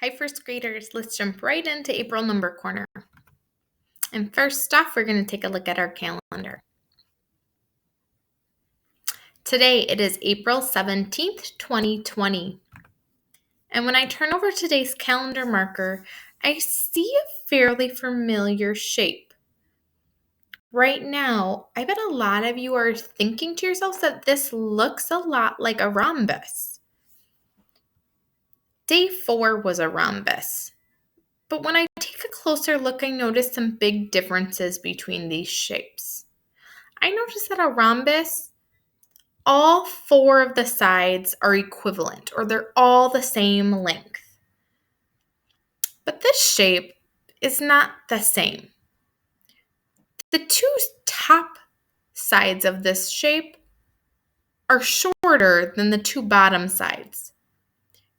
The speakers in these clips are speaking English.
Hi, first graders. Let's jump right into April number corner. And first off, we're going to take a look at our calendar. Today, it is April 17th, 2020. And when I turn over today's calendar marker, I see a fairly familiar shape. Right now, I bet a lot of you are thinking to yourselves that this looks a lot like a rhombus. Day 4 was a rhombus. But when I take a closer look, I notice some big differences between these shapes. I notice that a rhombus, all 4 of the sides are equivalent, or they're all the same length. But this shape is not the same. The 2 top sides of this shape are shorter than the 2 bottom sides.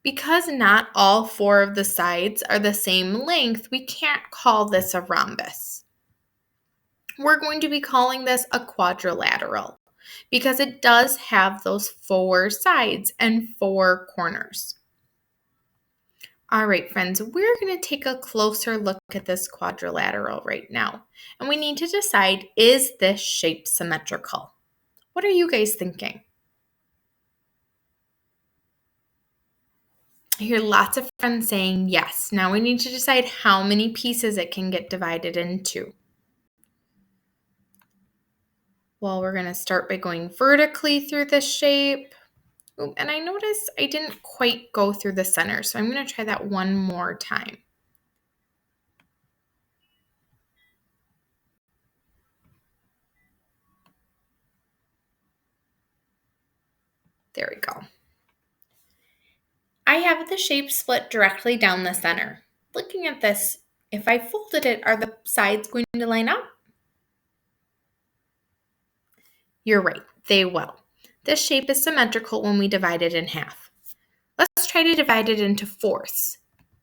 Because not all 4 of the sides are the same length, we can't call this a rhombus. We're going to be calling this a quadrilateral because it does have those 4 sides and 4 corners. All right, friends, we're going to take a closer look at this quadrilateral right now. And we need to decide, is this shape symmetrical? What are you guys thinking? I hear lots of friends saying yes. Now we need to decide how many pieces it can get divided into. Well, we're going to start by going vertically through the shape. Ooh, and I noticed I didn't quite go through the center, so I'm going to try that one more time. There we go. I have the shape split directly down the center. Looking at this, if I folded it, are the sides going to line up? You're right, they will. This shape is symmetrical when we divide it in half. Let's try to divide it into fourths.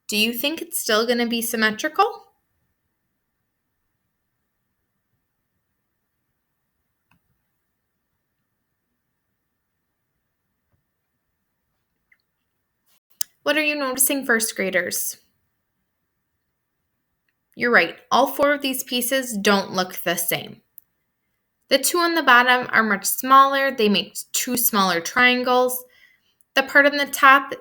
Do you think it's still going to be symmetrical? What are you noticing, first graders? You're right, all 4 of these pieces don't look the same. The 2 on the bottom are much smaller. They make 2 smaller triangles. The part on the top,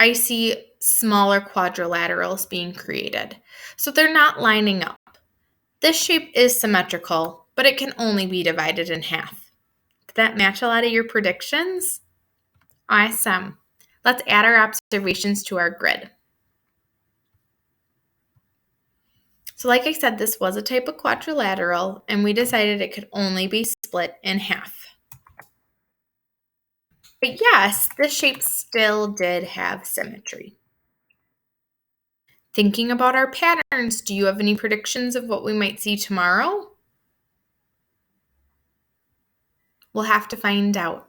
I see smaller quadrilaterals being created. So they're not lining up. This shape is symmetrical, but it can only be divided in half. Did that match a lot of your predictions? Awesome. Let's add our observations to our grid. So like I said, this was a type of quadrilateral, and we decided it could only be split in half. But yes, this shape still did have symmetry. Thinking about our patterns, do you have any predictions of what we might see tomorrow? We'll have to find out.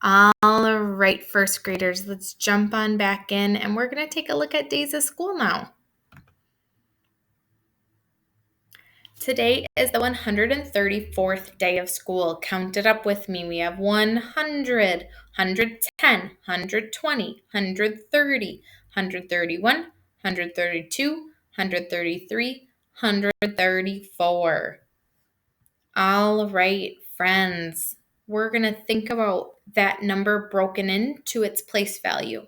All right, first graders, let's jump on back in, and we're going to take a look at days of school now. Today is the 134th day of school. Count it up with me. We have 100, 110, 120, 130, 131, 132, 133, 134. All right, friends. We're going to think about that number broken into its place value.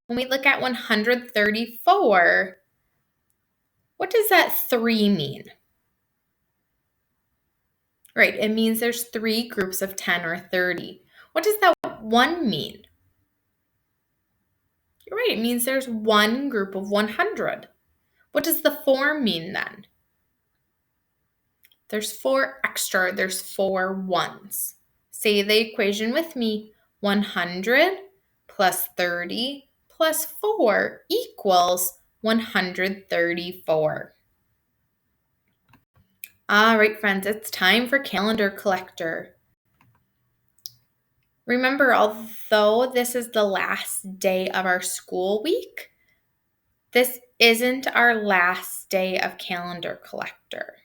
When we look at 134, what does that 3 mean? Right, it means there's 3 groups of 10 or 30. What does that 1 mean? You're right, it means there's 1 group of 100. What does the 4 mean then? There's 4 extra, there's 4 ones. Say the equation with me. 100 plus 30 plus 4 equals 134. All right, friends, it's time for calendar collector. Remember, although this is the last day of our school week, this isn't our last day of calendar collector.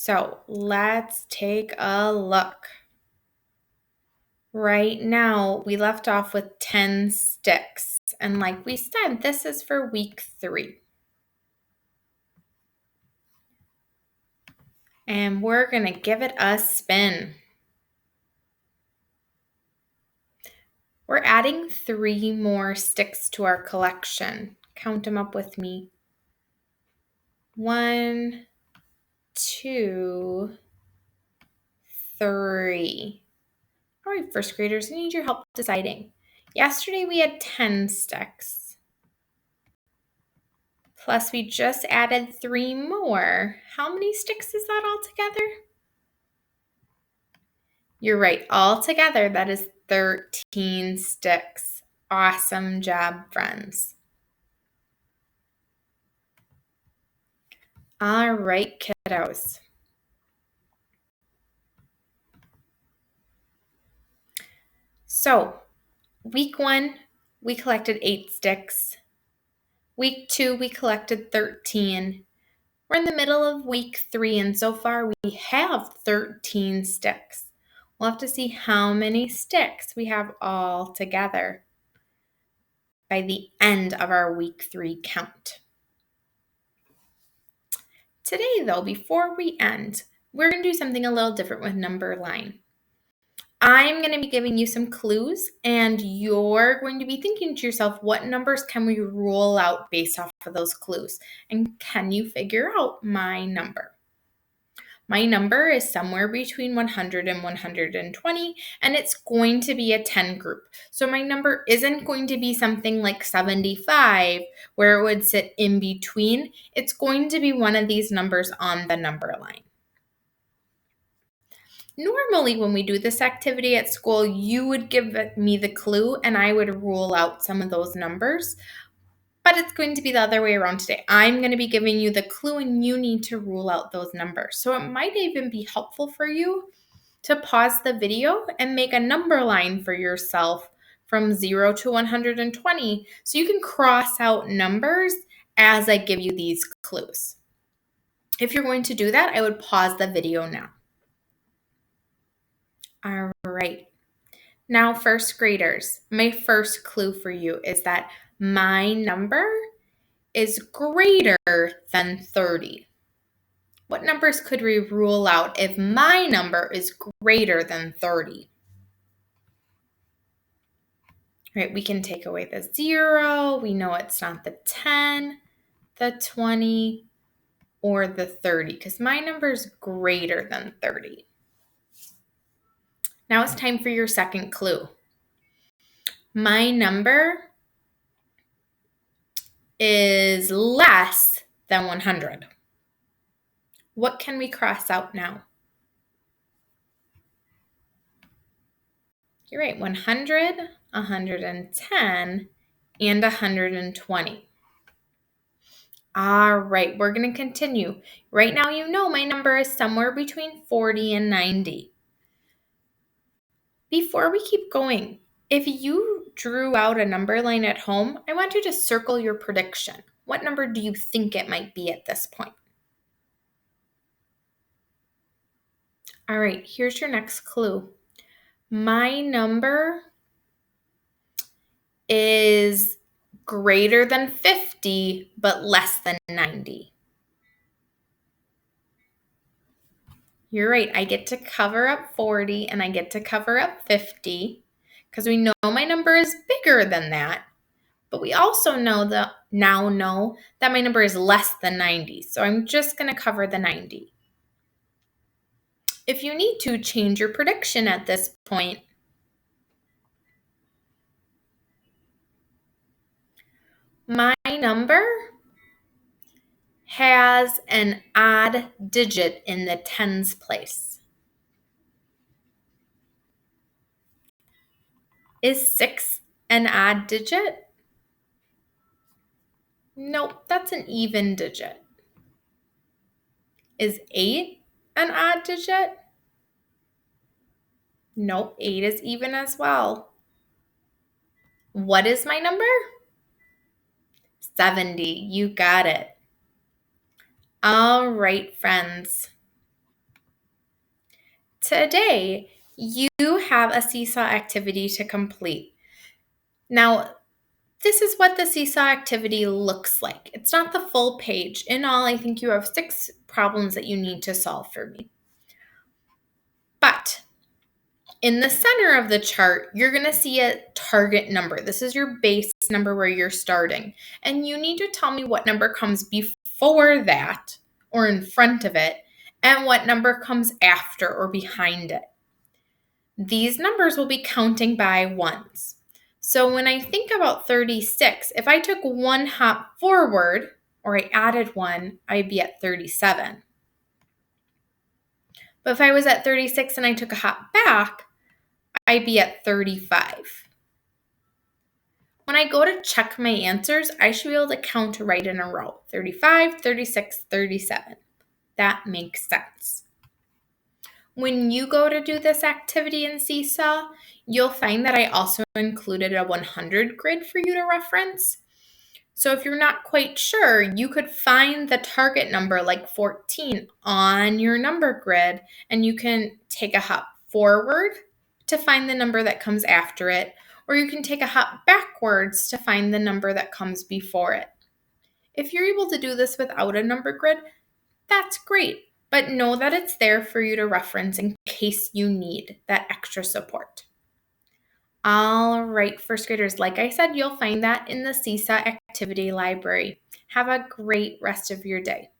So let's take a look. Right now, we left off with 10 sticks. And like we said, this is for week 3. And we're going to give it a spin. We're adding 3 more sticks to our collection. Count them up with me. 1, 2, 3. All right, first graders, I need your help deciding. Yesterday we had 10 sticks. Plus we just added 3 more. How many sticks is that all together? You're right, all together that is 13 sticks. Awesome job, friends. All right, kiddos. So, week 1, we collected 8 sticks. Week 2, we collected 13. We're in the middle of week 3, and so far we have 13 sticks. We'll have to see how many sticks we have all together by the end of our week 3 count. Today, though, before we end, we're going to do something a little different with number line. I'm going to be giving you some clues, and you're going to be thinking to yourself, what numbers can we rule out based off of those clues? And can you figure out my number? My number is somewhere between 100 and 120, and it's going to be a 10 group. So my number isn't going to be something like 75, where it would sit in between. It's going to be one of these numbers on the number line. Normally, when we do this activity at school, you would give me the clue, and I would rule out some of those numbers. But it's going to be the other way around today. I'm going to be giving you the clue and you need to rule out those numbers. So it might even be helpful for you to pause the video and make a number line for yourself from 0 to 120 so you can cross out numbers as I give you these clues. If you're going to do that, I would pause the video now. All right. Now, first graders, my first clue for you is that my number is greater than 30. What numbers could we rule out if my number is greater than 30? Right, we can take away the 0. We know it's not the 10, the 20, or the 30 because my number is greater than 30. Now it's time for your second clue. My number is less than 100. What can we cross out now? You're right, 100, 110, and 120. All right, we're going to continue. Right now, you know my number is somewhere between 40 and 90. Before we keep going, if you drew out a number line at home, I want you to circle your prediction. What number do you think it might be at this point? All right, here's your next clue. My number is greater than 50, but less than 90. You're right. I get to cover up 40 and I get to cover up 50 because we know my number is bigger than that. But we also now know that my number is less than 90. So I'm just going to cover the 90. If you need to, change your prediction at this point. My number has an odd digit in the tens place. Is 6 an odd digit? Nope, that's an even digit. Is 8 an odd digit? Nope, 8 is even as well. What is my number? 70. You got it. All right, friends. Today, you have a seesaw activity to complete. Now, this is what the seesaw activity looks like. It's not the full page. In all, I think you have 6 problems that you need to solve for me. But in the center of the chart, you're going to see a target number. This is your base number where you're starting. And you need to tell me what number comes before that or in front of it, and what number comes after or behind it. These numbers will be counting by ones. So when I think about 36, if I took one hop forward or I added one, I'd be at 37. But if I was at 36 and I took a hop back, I'd be at 35. When I go to check my answers, I should be able to count right in a row. 35, 36, 37. That makes sense. When you go to do this activity in Seesaw, you'll find that I also included a 100 grid for you to reference. So if you're not quite sure, you could find the target number like 14 on your number grid, and you can take a hop forward to find the number that comes after it, or you can take a hop backwards to find the number that comes before it. If you're able to do this without a number grid, that's great, but know that it's there for you to reference in case you need that extra support. All right, first graders, like I said, you'll find that in the Seesaw Activity Library. Have a great rest of your day.